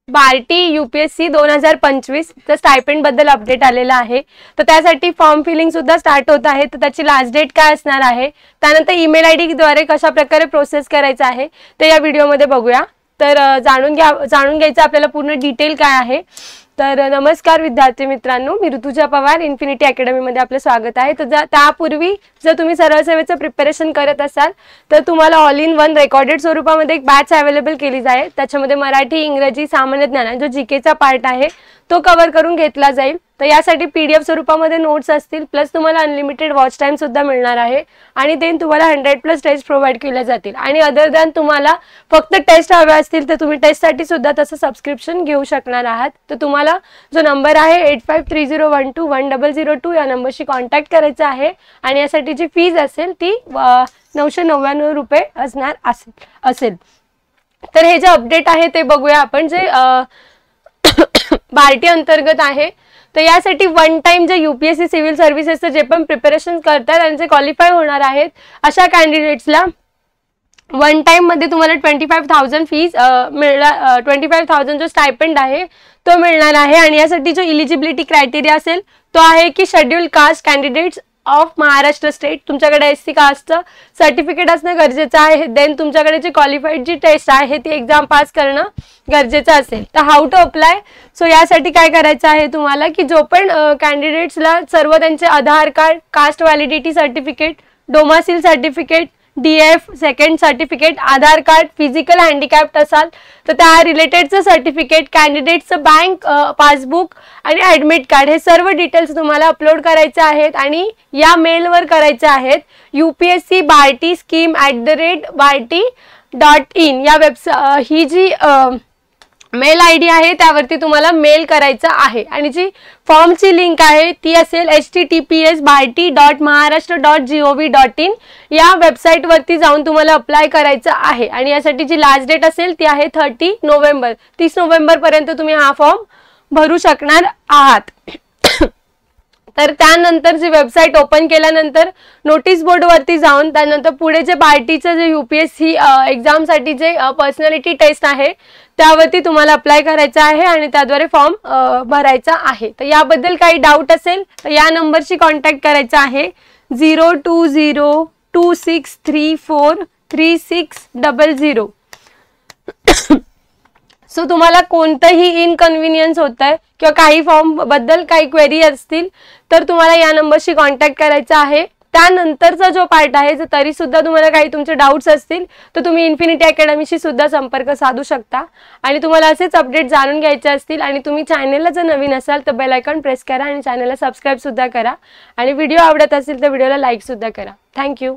BARTI UPSC 2025 तर stipend बद्दल update आलेला आहे। तर त्यासाठी फॉर्म फिलिंग सुद्धा स्टार्ट होत आहे। तर त्याची लास्ट डेट काय असणार आहे, त्यानंतर ईमेल आयडी द्वारे कशा प्रकारे प्रोसेस करायचं आहे ते या व्हिडिओमध्ये बघूया। तर जाणून घ्यायचं आपल्याला पूर्ण डिटेल काय आहे। तर नमस्कार विद्यार्थी मित्रांनो, मी ऋतुजा पवार, इन्फिनिटी अकॅडमी मध्ये आपलं स्वागत आहे। तर त्यापूर्वी जर तुम्ही सरळ सेवेचं प्रिपरेशन करत असाल तर तुम्हाला ऑल इन वन रेकॉर्डेड स्वरूपामध्ये एक बॅच अवेलेबल केली जाईल। त्याच्यामध्ये मराठी, इंग्रजी, सामान्य ज्ञान जो जीकेचा पार्ट आहे तो कव्हर करून घेतला जाईल। तर यासाठी पीडीएफ स्वरूपामध्ये नोट्स असतील, प्लस तुम्हाला अनलिमिटेड वॉच टाइम सुद्धा मिळणार आहे आणि देन तुम्हाला 100+ टेस्ट प्रोव्हाइड केल्या जातील। आणि अदर दॅन तुम्हाला फक्त टेस्ट हवे असतील तर तुम्ही टेस्टसाठी सुद्धा तसं सबस्क्रिप्शन घेऊ शकणार आहात। तर तुम्हाला जो नंबर आहे 8530121002 या नंबरशी कॉन्टॅक्ट करायचा आहे आणि यासाठी जी फीज असेल ती 999 रुपये असणार असेल। तर हे जे अपडेट आहे ते बघूया आपण, जे बार्टी अंतर्गत आहे। तर यासाठी वन टाइम जे यूपीएससी सिव्हिल सर्व्हिसेसचं जे पण प्रिपरेशन करतात आणि जे क्वालिफाय होणार आहेत अशा कॅन्डिडेट्सला वन टाइम मध्ये तुम्हाला 25,000 फीज मिळणार, 25,000 जो स्टायपेंड आहे तो मिळणार आहे। आणि यासाठी जो इलिजिबिलिटी क्रायटेरिया असेल तो आहे की scheduled caste candidates of Maharashtra state, तुमच्याकडे एससी कास्टचं सर्टिफिकेट असणं गरजेचं आहे। देन तुमच्याकडे जी क्वालिफाईड जी टेस्ट आहे ती एक्झाम पास करणं गरजेचं असेल। तर हाऊ टू अप्लाय, सो यासाठी काय करायचं आहे तुम्हाला की जो पण कॅन्डिडेट्सला सर्व त्यांचे Aadhaar card, caste validity certificate, domicile certificate, DF second certificate, Aadhaar card, physical handicapped असाल तर त्या रिलेटेडचं सर्टिफिकेट, कॅन्डिडेटचं बँक पासबुक आणि ॲडमिट कार्ड, हे सर्व डिटेल्स तुम्हाला अपलोड करायचे आहेत आणि या मेलवर करायचे आहेत। UPSC बार्टी scheme@barty.in या ही जी मेल आयडी आहे त्यावरती तुम्हाला मेल करायचा आहे। आणि जी फॉर्मची लिंक आहे ती असेल https://barty.maharashtra.gov.in या वेबसाईट वरती जाऊन तुम्हाला अप्लाय करायचं आहे। आणि यासाठी जी लास्ट डेट असेल ती आहे 30 नोव्हेंबर, 30 नोव्हेंबर पर्यंत तुम्ही हा फॉर्म भरू शकणार आहात। तर त्यानंतर जी वेबसाईट ओपन केल्यानंतर नोटीस बोर्ड वरती जाऊन त्यानंतर पुढे जे बार्टीचं जे यूपीएससी एक्झामसाठी जे पर्सनॅलिटी टेस्ट आहे त्यावरती तुम्हाला अप्लाय करायचं आहे आणि त्याद्वारे फॉर्म भरायचा आहे। तर याबद्दल काही डाऊट असेल तर या नंबरशी कॉन्टॅक्ट करायचा आहे 02026343600। सो तुम्हाला कोणतंही इनकन्व्हिनियन्स होत आहे किंवा काही फॉर्म बद्दल काही क्वेरी असतील तर तुम्हाला या नंबरशी कॉन्टॅक्ट करायचा आहे। त्यानंतरचा जो पार्ट आहे जर तरी सुद्धा तुम्हाला काही तुमचे डाऊट्स असतील तर तुम्ही इन्फिनिटी अकॅडमीशी सुद्धा संपर्क साधू शकता। आणि तुम्हाला असेच अपडेट जाणून घ्यायचे असतील आणि तुम्ही चॅनलला जर नवीन असाल तर बेल आयकॉन प्रेस करा आणि चॅनलला सबस्क्राईब सुद्धा करा आणि व्हिडिओ आवडत असेल तर व्हिडिओला लाईक सुद्धा करा। थँक्यू।